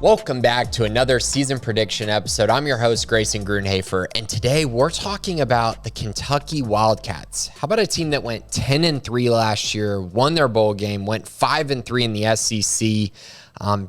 Welcome back to another season prediction episode. I'm your host, Grayson Grunhafer, and today we're talking about the Kentucky Wildcats. How about a team that went 10-3 last year, won their bowl game, went 5-3 in the SEC,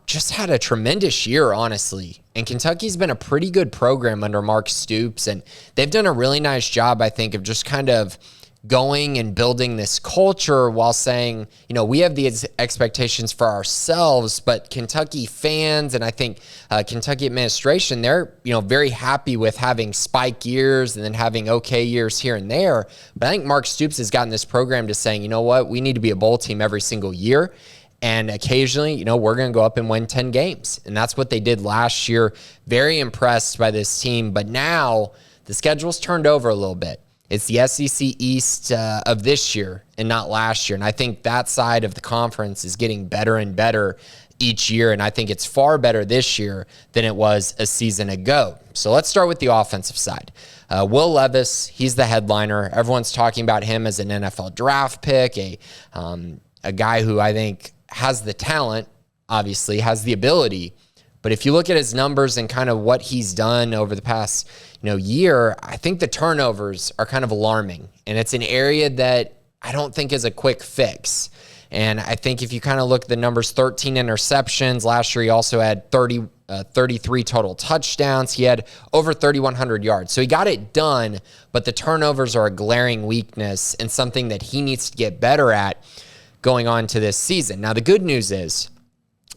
just had a tremendous year, honestly. And Kentucky's been a pretty good program under Mark Stoops, and they've done a really nice job, I think, of just kind of going and building this culture while saying, you know, we have these expectations for ourselves, but Kentucky fans and I think Kentucky administration, they're, you know, very happy with having spike years and then having okay years here and there. But I think Mark Stoops has gotten this program to saying, you know what, we need to be a bowl team every single year. And occasionally, you know, we're going to go up and win 10 games. And that's what they did last year. Very impressed by this team. But now the schedule's turned over a little bit. It's the SEC East of this year and not last year. And I think that side of the conference is getting better and better each year. And I think it's far better this year than it was a season ago. So let's start with the offensive side. Will Levis, he's the headliner. Everyone's talking about him as an NFL draft pick, a guy who I think has the talent, obviously, has the ability. But if you look at his numbers and kind of what he's done over the past, year, I think the turnovers are kind of alarming. And it's an area that I don't think is a quick fix. And I think if you kind of look at the numbers, 13 interceptions. Last year, he also had 33 total touchdowns. He had over 3,100 yards. So he got it done, but the turnovers are a glaring weakness and something that he needs to get better at going on to this season. Now, the good news is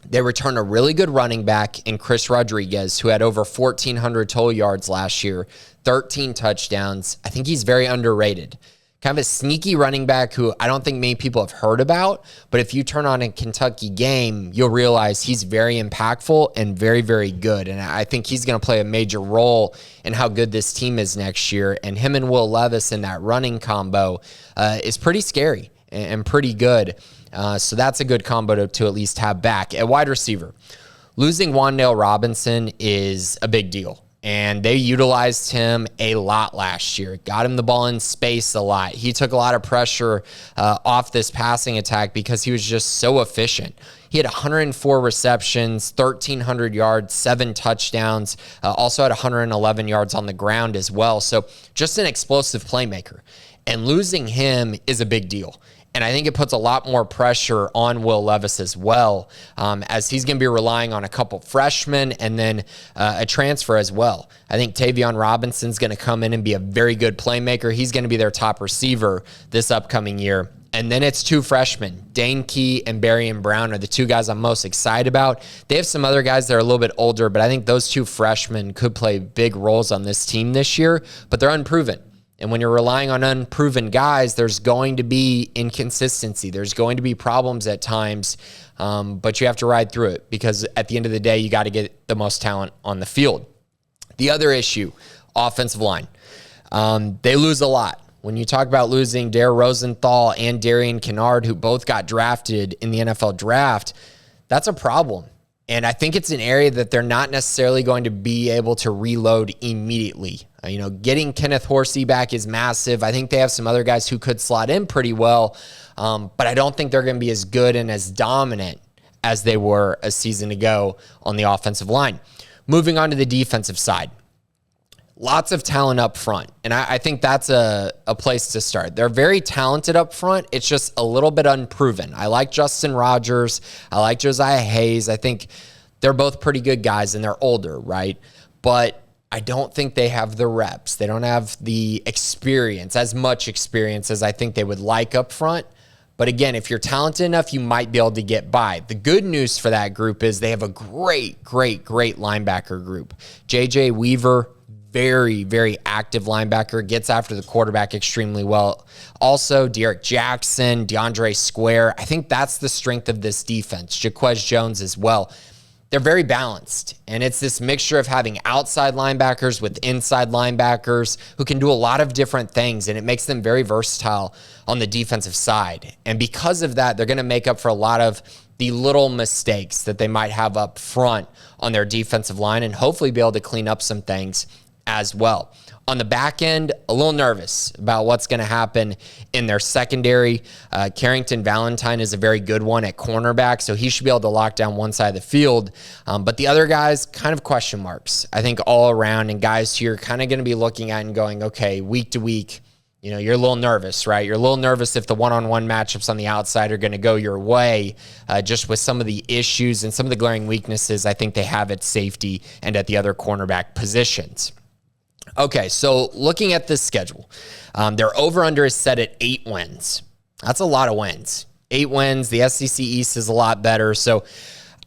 they returned a really good running back in Chris Rodriguez, who had over 1,400 total yards last year, 13 touchdowns. I think he's very underrated. Kind of a sneaky running back who I don't think many people have heard about, but if you turn on a Kentucky game, you'll realize he's very impactful and very, very good. And I think he's going to play a major role in how good this team is next year. And him and Will Levis in that running combo is pretty scary and pretty good. So that's a good combo to at least have back. At wide receiver, losing Wan'Dale Robinson is a big deal. And they utilized him a lot last year. Got him the ball in space a lot. He took a lot of pressure off this passing attack because he was just so efficient. He had 104 receptions, 1,300 yards, 7 touchdowns, also had 111 yards on the ground as well. So just an explosive playmaker. And losing him is a big deal. And I think it puts a lot more pressure on Will Levis as well, as he's going to be relying on a couple freshmen and then a transfer as well. I think Tavion Robinson's going to come in and be a very good playmaker. He's going to be their top receiver this upcoming year. And then it's 2 freshmen, Dane Key and Barian Brown are the 2 guys I'm most excited about. They have some other guys that are a little bit older, but I think those 2 freshmen could play big roles on this team this year, but they're unproven. And when you're relying on unproven guys, there's going to be inconsistency. There's going to be problems at times, but you have to ride through it because at the end of the day, you got to get the most talent on the field. The other issue, offensive line. They lose a lot. When you talk about losing Dare Rosenthal and Darian Kennard, who both got drafted in the NFL draft, that's a problem. And I think it's an area that they're not necessarily going to be able to reload immediately. Getting Kenneth Horsey back is massive. I think they have some other guys who could slot in pretty well, but I don't think they're going to be as good and as dominant as they were a season ago on the offensive line. Moving on to the defensive side. Lots of talent up front, and I think that's a place to start. They're very talented up front. It's just a little bit unproven. I like Justin Rogers. I like Josiah Hayes. I think they're both pretty good guys, and they're older, right? But I don't think they have the reps. They don't have the experience, as much experience as I think they would like up front. But again, if you're talented enough, you might be able to get by. The good news for that group is they have a great linebacker group. J.J. Weaver, very, very active linebacker, gets after the quarterback extremely well. Also, Derek Jackson, DeAndre Square. I think that's the strength of this defense. Jaquez Jones as well. They're very balanced, and it's this mixture of having outside linebackers with inside linebackers who can do a lot of different things, and it makes them very versatile on the defensive side. And because of that, they're going to make up for a lot of the little mistakes that they might have up front on their defensive line and hopefully be able to clean up some things as well. On the back end, a little nervous about what's going to happen in their secondary. Carrington Valentine is a very good one at cornerback, so he should be able to lock down one side of the field. But the other guys, kind of question marks, I think, all around, and guys who you're kind of going to be looking at and going, okay, week to week, you're a little nervous, right? You're a little nervous if the one-on-one matchups on the outside are going to go your way, just with some of the issues and some of the glaring weaknesses I think they have at safety and at the other cornerback positions. Okay, so looking at this schedule, their over-under is set at 8 wins. That's a lot of wins. 8 wins. The SEC East is a lot better. So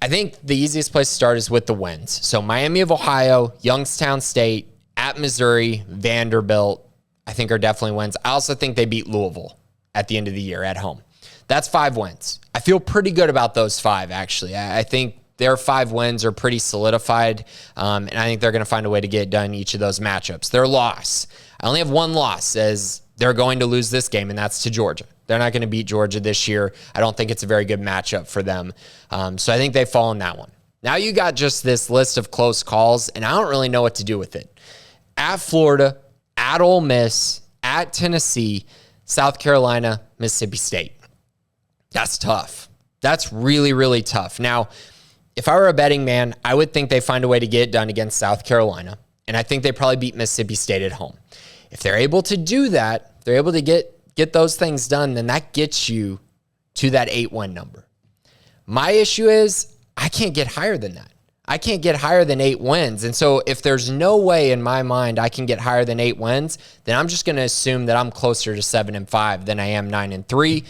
I think the easiest place to start is with the wins. So Miami of Ohio, Youngstown State, at Missouri, Vanderbilt, I think are definitely wins. I also think they beat Louisville at the end of the year at home. That's 5 wins. I feel pretty good about those 5, actually. I think their 5 wins are pretty solidified, and I think they're going to find a way to get it done in each of those matchups. Their loss, I only have one loss, as they're going to lose this game, and that's to Georgia. They're not going to beat Georgia this year. I don't think it's a very good matchup for them. So I think they fall in that one. Now you got just this list of close calls, and I don't really know what to do with it. At Florida, at Ole Miss, at Tennessee, South Carolina, Mississippi State. That's tough. That's really, really tough. Now, if I were a betting man, I would think they find a way to get it done against South Carolina, and I think they probably beat Mississippi State at home. If they're able to do that, they're able to get those things done, then that gets you to that 8-win number. My issue is I can't get higher than that. I can't get higher than 8 wins. And so if there's no way in my mind I can get higher than 8 wins, then I'm just going to assume that I'm closer to 7-5 than I am 9-3,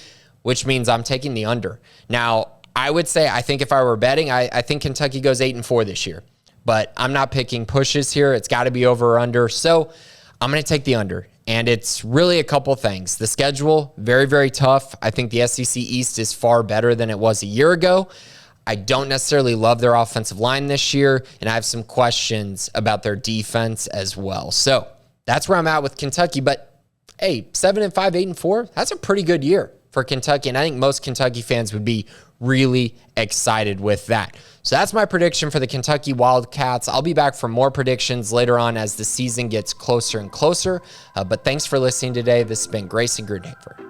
which means I'm taking the under. Now, I would say, I think if I were betting, I think Kentucky goes 8-4 this year. But I'm not picking pushes here. It's got to be over or under. So I'm going to take the under. And it's really a couple things. The schedule, very, very tough. I think the SEC East is far better than it was a year ago. I don't necessarily love their offensive line this year, and I have some questions about their defense as well. So that's where I'm at with Kentucky. But hey, 7-5, 8-4, that's a pretty good year for Kentucky, and I think most Kentucky fans would be really excited with that. So that's my prediction for the Kentucky Wildcats. I'll be back for more predictions later on as the season gets closer and closer. But thanks for listening today. This has been Grayson Grunhafer.